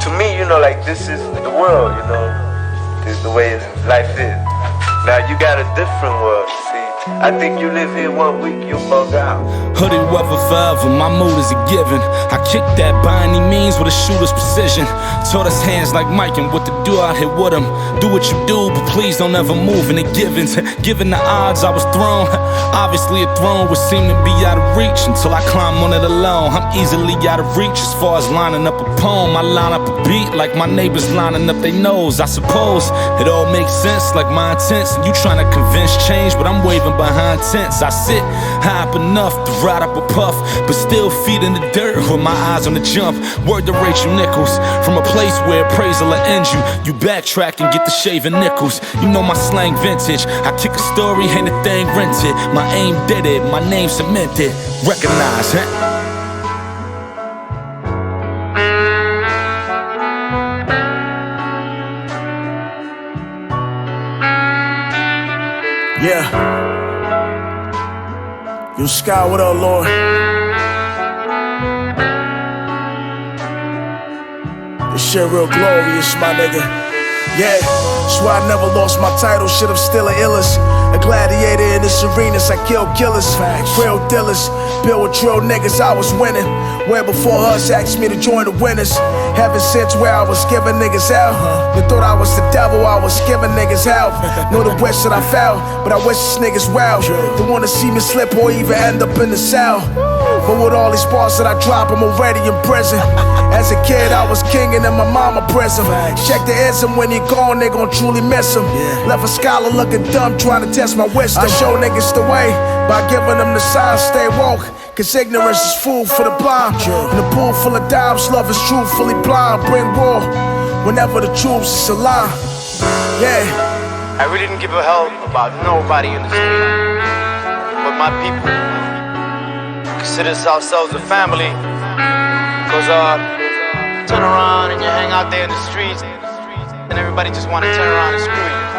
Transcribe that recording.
to me, you know, like this is the world, you know, the way life is. Now you got a different world, see. I think you live here 1 week, you bug out. Hooded weather forever, my mood is a given. I kick that by any means with a shooter's precision. Taught us hands like Mike and what to do out here with him. Do what you do, but please don't ever move in the givens. Given the odds I was thrown, obviously a throne would seem to be out of reach until I climb on it alone. I'm easily out of reach as far as lining up a poem. I line up a beat like my neighbors lining up their nose. I suppose it all makes sense like my intents. You trying to convince change, but I'm waving behind tents. I sit high up enough to ride up a puff, but still feet in the dirt with my eyes on the jump. Word to Rachel Nichols, from a place where appraisal will end you. You backtrack and get the shaving nickels. You know my slang vintage. I kick a story, ain't a thing rented. My aim did it, my name cemented. Recognize, huh? Yeah. Yo, Sky, what up, Lord? This shit real glorious, my nigga. Yeah, that's why I never lost my title. Shit, I'm still an illest. A gladiator in this arenas, I kill killers. Real dealers, build with drill niggas, I was winning. Where before us asked me to join the winners. Heaven since where I was giving niggas out. They thought I was the devil, I was giving niggas out. Know the wish that I fell, but I wish these niggas well. They wanna see me slip or even end up in the cell. But with all these bars that I drop, I'm already in prison. As a kid, I was kingin' in my mama prison. Check the ism, when he gone, they gon' truly miss him. Left a scholar looking dumb, trying to test my wisdom. I show niggas the way by giving them the sign, stay woke. Cause ignorance is food for the blind. In a pool full of dimes, love is truthfully blind. Bring war whenever the troops is alive. Yeah. I really didn't give a hell about nobody in the street but my people. Consider ourselves a family. Cause turn around and you hang out there in the streets and everybody just wanna turn around and screw you.